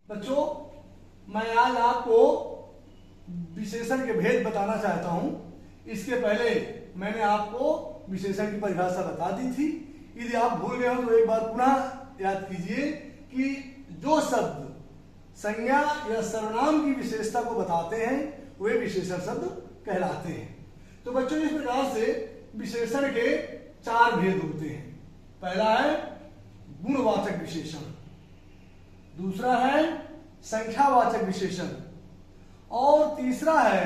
बच्चों, मैं आज आपको विशेषण के भेद बताना चाहता हूं। इसके पहले मैंने आपको विशेषण की परिभाषा बता दी थी। यदि आप भूल गए हो तो एक बार पुनः याद कीजिए कि जो शब्द संज्ञा या सर्वनाम की विशेषता को बताते हैं वे विशेषण शब्द कहलाते हैं। तो बच्चों, इस प्रकार से विशेषण के चार भेद होते हैं। पहला है गुणवाचक विशेषण, दूसरा है संख्यावाचक विशेषण और तीसरा है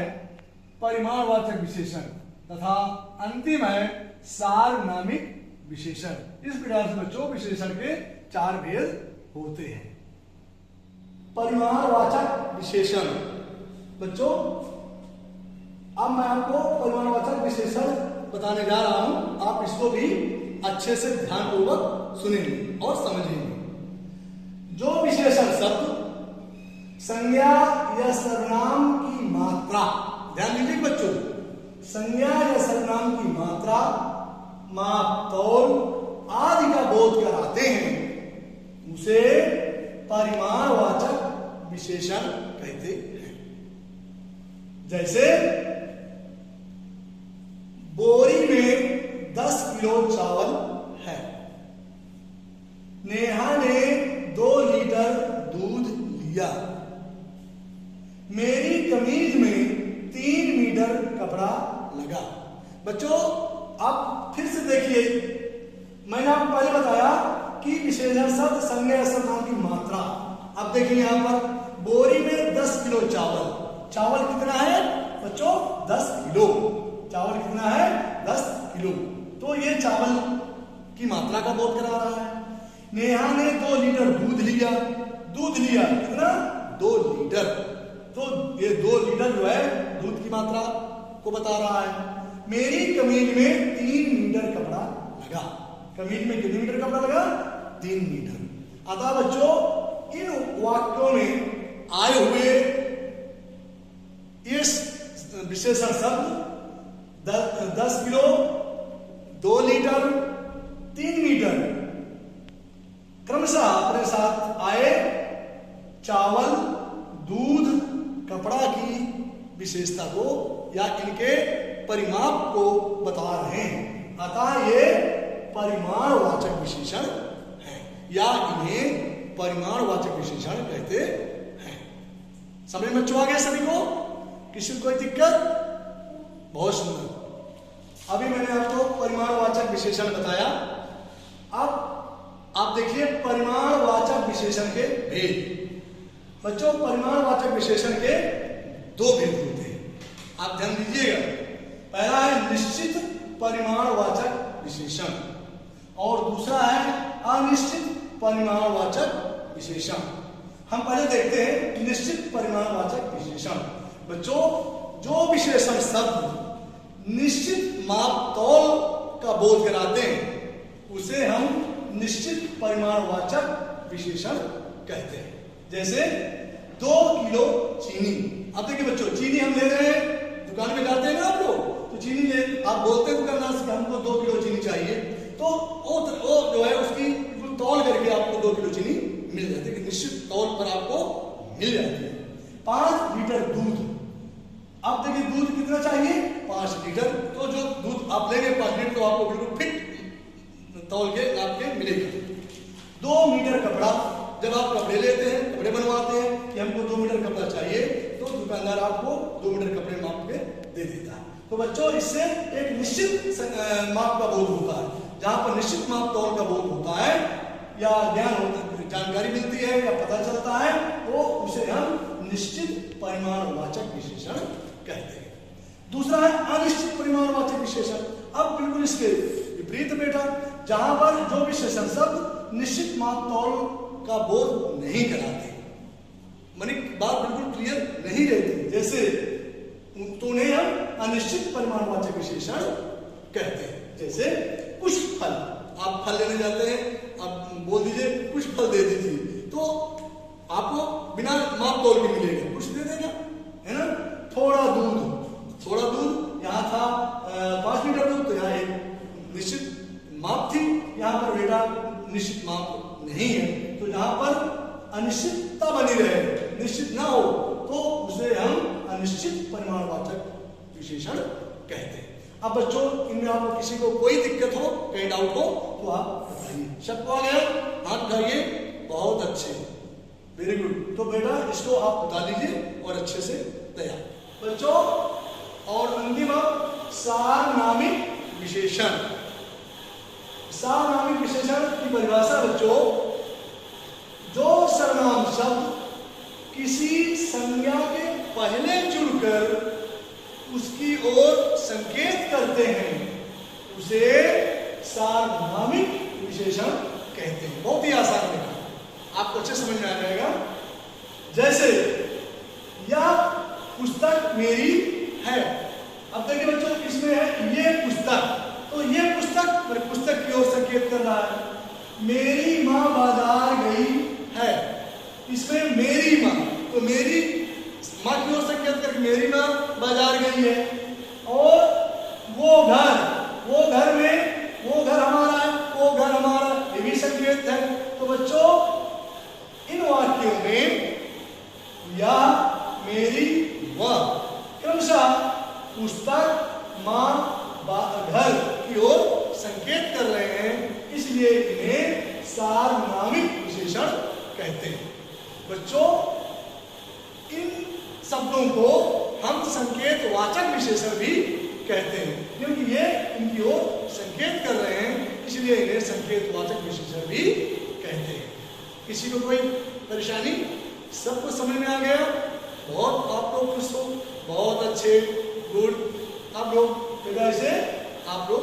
परिमाणवाचक विशेषण तथा अंतिम है सार्वनामिक विशेषण। इस प्रकार से बच्चों विशेषण के चार भेद होते हैं। परिमाणवाचक विशेषण। बच्चों, अब मैं आपको परिमाणवाचक विशेषण बताने जा रहा हूं। आप इसको भी अच्छे से ध्यानपूर्वक सुनेंगे और समझेंगे। जो विशेषण शब्द संज्ञा या सर्वनाम की मात्रा, ध्यान दीजिए बच्चों, संज्ञा या सर्वनाम की मात्रा, माप, तौल आदि का बोध कराते हैं उसे परिमाणवाचक विशेषण कहते हैं। जैसे बोरी में 10 किलो चावल है, नेहा ने 2 लीटर दूध लिया, मेरी कमीज में 3 मीटर कपड़ा लगा। बच्चों, आप फिर से देखिए, मैंने आपको पहले बताया कि विशेषण शब्द संज्ञा या सर्वनाम की मात्रा। अब देखिए यहां पर बोरी में 10 किलो चावल, चावल कितना है बच्चों? 10 किलो। चावल कितना है? 10 किलो। तो ये चावल की मात्रा का बोध करा रहा है। नेहा ने 2 लीटर दूध लिया, दूध लिया कितना? 2 लीटर। तो ये 2 लीटर जो है दूध की मात्रा को बता रहा है। मेरी कमीज में 3 मीटर कपड़ा लगा, कमीज में कितने मीटर कपड़ा लगा? 3 मीटर। अतः बच्चों, इन वाक्यों में आए हुए इस विशेषण शब्द 10 किलो, 2 लीटर, 3 मीटर क्रमशः अपने साथ आए चावल, दूध, कपड़ा की विशेषता को या इनके परिमाप को बता रहे हैं। अतः ये परिमाणवाचक विशेषण है या इन्हें परिमाणवाचक विशेषण कहते हैं। समझ में बच्चों आ गया सभी को? किसी को कोई दिक्कत? बहुत सुंदर। अभी मैंने आपको परिमाणवाचक विशेषण बताया। अब आप देखिए परिमाणवाचक विशेषण के भेद। बच्चों, परिमाणवाचक विशेषण के 2 भेद होते हैं, आप ध्यान दीजिएगा। पहला है निश्चित परिमाणवाचक विशेषण और दूसरा है अनिश्चित परिमाणवाचक विशेषण। हम पहले देखते हैं निश्चित परिमाणवाचक विशेषण। बच्चों, जो विशेषण शब्द निश्चित माप तौल का बोध कराते हैं उसे हम निश्चित परिमाणवाचक विशेषण कहते हैं। जैसे 2 किलो चीनी। अब देखिए बच्चों, चीनी हम ले रहे हैं, दुकान में जाते हैं ना आप लोग, तो चीनी ले, आप बोलते हैं दुकानदार से हमको 2 किलो चीनी चाहिए, तो वो जो है उसकी तौल करके आपको 2 किलो चीनी मिल जाती है, निश्चित तौल पर आपको मिल जाती है। 5 लीटर दूध। अब देखिए दूध कितना चाहिए? 5 लीटर। तो जो दूध आप लेंगे 5 लीटर तो आपको बिल्कुल फिट तौल के नाप के मिलेगा। 2 मीटर कपड़ा। जब आप कपड़े लेते हैं, कपड़े बनवाते हैं कि हमको 2 मीटर कपड़ा चाहिए, तो दुकानदार आपको 2 मीटर कपड़े माप के दे देता है। तो बच्चों, इससे एक निश्चित माप का बोध होता है। जहां पर निश्चित माप तौल का बोध होता है या जानकारी मिलती है या पता चलता है, तो उसे हम निश्चित परिमाणवाचक विशेषण कहते हैं। दूसरा है अनिश्चित परिमाणवाचक विशेषण। अब बिल्कुल इसके विपरीत बेटा, जहां पर जो विशेषण शब्द निश्चित माप तौल का बोध नहीं कराते, माने बात बिल्कुल क्लियर नहीं रहती, जैसे तो उन्हें हम अनिश्चित परिमाणवाचक विशेषण कहते हैं। जैसे कुछ फल, आप फल लेने जाते हैं, आप बोल दीजिए कुछ फल दे दीजिए, तो आपको बिना माप तौल के मिलेगा, कुछ दे देगा, है ना। थोड़ा दूध, यहाँ था 5 लीटर दूध, तो यहाँ एक निश्चित माप थी, यहाँ पर बेटा निश्चित माप नहीं है। तो जहां पर अनिश्चितता बनी रहे, निश्चित ना हो, तो उसे हम अनिश्चित परिमाणवाचक विशेषण कहते हैं। अब बच्चों, इनमें आपको किसी को कोई दिक्कत हो, कहीं डाउट हो तो आप बताइए। सबको आ गया? हाथ उठाइए। बहुत अच्छे, वेरी गुड। तो बेटा इसको आप बता दीजिए और अच्छे से तैयार बच्चों। और अंतिम सारनामिक विशेषण। सारनामिक विशेषण की परिभाषा बच्चों, जो सर्वनाम शब्द किसी संज्ञा के पहले जुड़कर उसकी ओर संकेत करते हैं उसे सार्वनामिक विशेषण कहते हैं। बहुत ही आसान है, आपको अच्छे समझ में आ जाएगा। जैसे यह पुस्तक मेरी है। अब देखिए बच्चों, इसमें है ये पुस्तक, तो ये पुस्तक की ओर संकेत कर रहा है। मेरी माँ बाजार गई है, इसमें मेरी माँ, तो मेरी माँ की ओर संकेत करके मेरी माँ बाजार गई है। और वो घर में, वो घर हमारा है, वो घर हमारा, ये भी संकेत है। तो बच्चों, इन वाक्यों में या मेरी वह क्रमशः पुस्तक, माँ, घर की ओर संकेत कर रहे हैं, इसलिए इन्हें सार्वनामिक विशेषण कहते हैं। बच्चों, इन शब्दों को हम संकेतवाचक विशेषण भी कहते हैं, क्योंकि ये इनकी ओर संकेत कर रहे हैं, इसलिए इन्हें संकेतवाचक विशेषण भी कहते हैं। किसी को कोई परेशानी? सबको समझ में आ गया? बहुत आप लोग खुश हो, बहुत अच्छे, गुड। आप लोग इसे आप लोग